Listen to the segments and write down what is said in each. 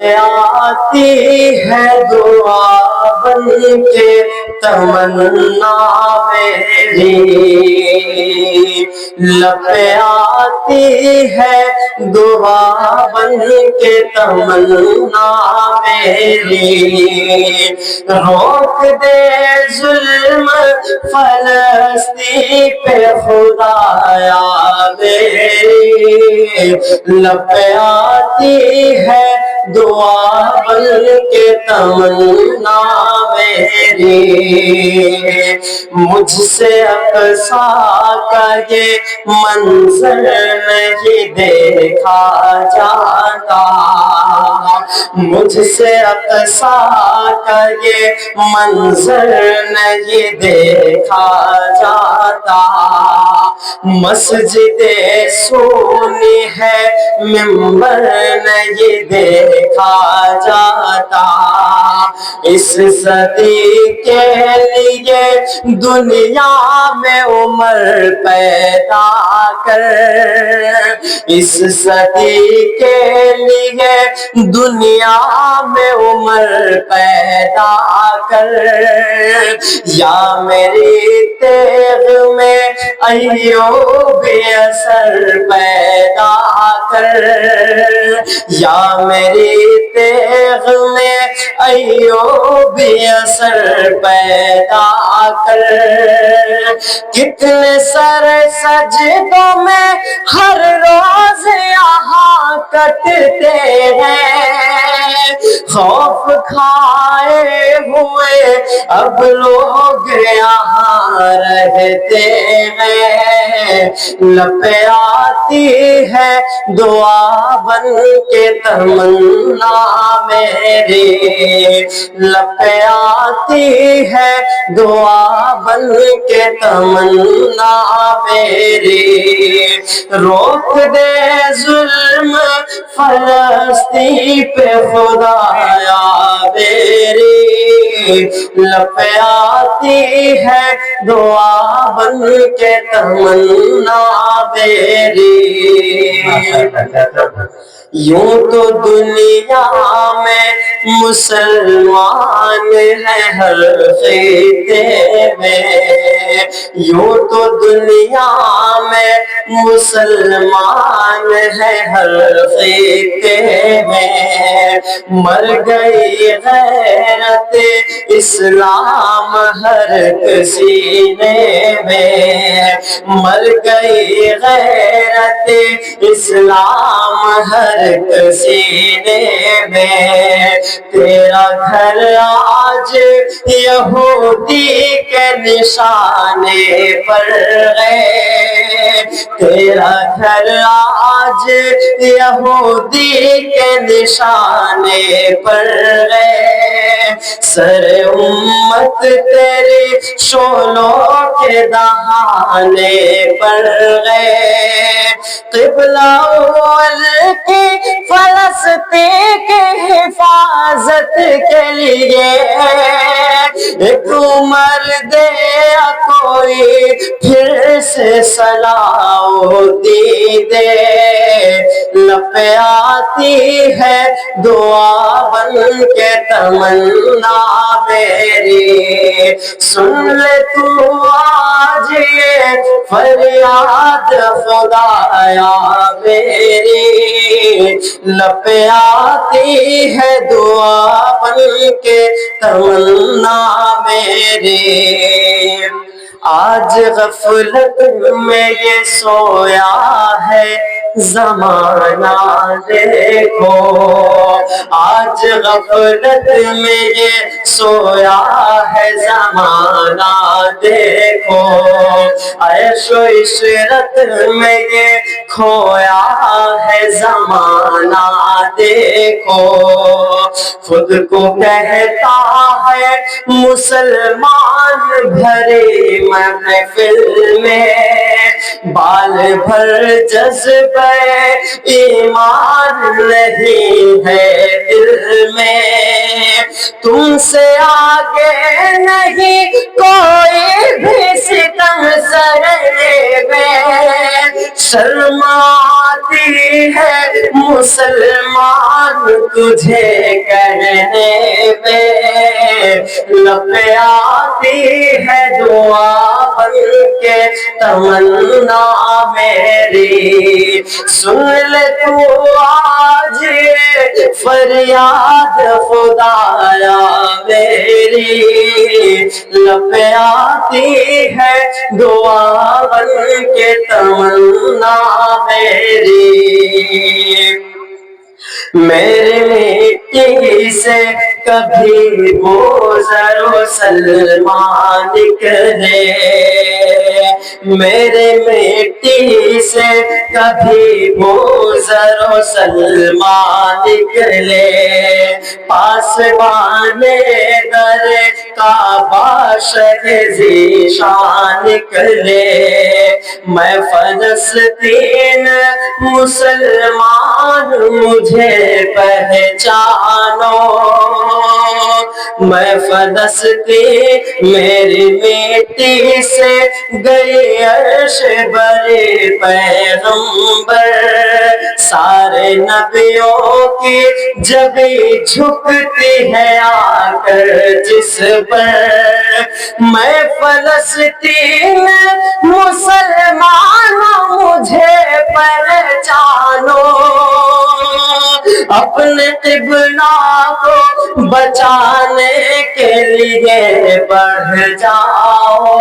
آتی ہے دعا بن کے تمنا میری، لب آتی ہے دعا بن کے تمنا میری، روک دے ظلم فلسطین پہ خدایا میری، لب آتی ہے دعا بن کے تمنا میری، مجھ سے اقصیٰ کا یہ منظر نہیں دیکھا جاتا، مجھ سے اقصیٰ کا یہ منظر نہیں دیکھا جاتا، مسجد سونی ہے ممبر نہیں دیکھا جاتا، اس صدی کے لیے دنیا میں عمر پیدا کر، اس صدی کے لیے دنیا میں عمر پیدا کر، یا میری تیغ میں ایوب اثر پیدا کر، یا میری تیغ میں ایوب اثر پیدا کر، کتنے سر سجدوں میں ہر روز یہاں کٹتے ہیں، خوف کھائے ہوئے اب لوگ یہاں رہتے ہیں، لب آتی ہے دعا بن کے تمنا میری، لب آتی ہے دعا بن کے تمنا میری، روک دے ظلم فلسطین پہ خدایا میری، لب آتی ہے دعا بن کے تمنا میری، یوں تو دنیا میں مسلمان ہے ہر خطے میں، یوں تو دنیا میں مسلمان ہے ہر خطے میں، مر گئی غیرت اسلام ہر سینے میں، مر گئی غیرت اسلام ہر سینے میں، تیرا گھر آج یہودی کے نشانے پر ہے، تیرا گھر آج یہودی کے نشانے پر ہے، سر امت تیری شولوں کے دہانے پر ہے، قبلہ اول کی فلسطین کی حفاظت کے لیے ایک عمر دے کوئی پھر سے صلاحوتی دے، لب آتی ہے دعا بن کے تمنا میری، سن لے تو آج یہ فریاد خدایا میری، لب آتی ہے دعا بن کے تمنا میری، آج غفلت میں یہ سویا ہے زمانہ دیکھو، آج غفلت میں یہ سویا ہے زمانہ دیکھو، عیش و عشرت میں یہ کھویا ہے زمانہ دیکھو، خود کو کہتا ہے مسلمان بھری محفل میں، بال بھر جذبہ ایمان نہیں ہے دل میں، تم سے آگے نہیں کوئی بھی ستم سہنے میں، شرم آتی ہے مسلمان تجھے کہنے میں، لب آتی ہے دعا بن کے تمنا میری، سن لے تو آج یہ فریاد خدایا میری، لب آتی ہے دعا بن کے تمنا میری۔ میرے مٹی سے کبھی بوزر و سلمان نکلے، میرے مٹی سے کبھی بوزر و سلمان نکلے، پاسبان در کعبہ ذیشان نکلے، میں فلسطین مسلمان مجھے پہچانو، میں فلسطین میری مٹی سے گئی عرش برے پیغمبر، سارے نبیوں کی جبیں جھکتی ہے آ کر جس پر، میں فلسطین مسلمان مجھے پہچانو، اپنے قبلہ کو بچانے کے لیے بڑھ جاؤ،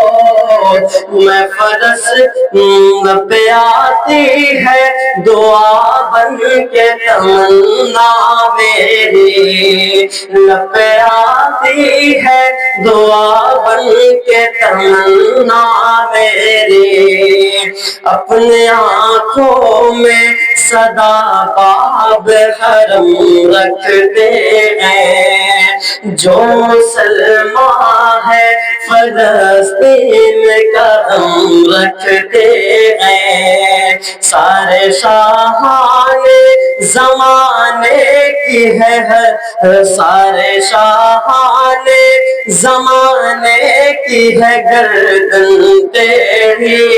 میں فلسطین پہ آتی ہے دعا بن کے تمنا میری، لب آتی ہے دعا بن کے تمنا میری، اپنے آنکھوں میں صدا باب حرم رکھتے ہیں، جو مسلمان ہے فلسطین کا غم رکھتے ہیں، سارے شاہان زمانے کی ہے، سارے شاہان زمانے کی ہے گردن تیری،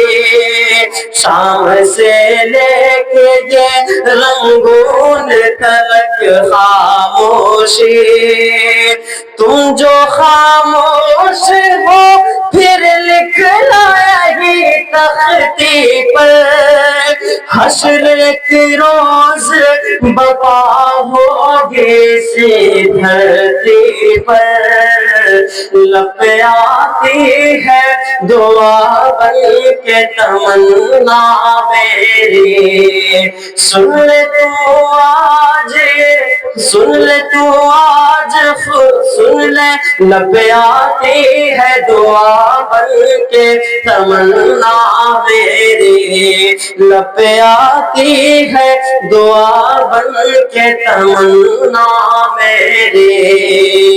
شام سے لے کے یہ رنگون تلک خاموشی، تم جو خاموش ہو پھر لکھنا یہی تختی پر، حشر کے روز بپا ہوگی اسی دھرتی پر، لب آتی ہے دعا بن کے تمنا میری، سن لے تو آج، سن لے تو آج، سن لے لب آتی ہے دعا بن کے تمنا میری، لب آتی ہے دعا بن کے تمنا میری۔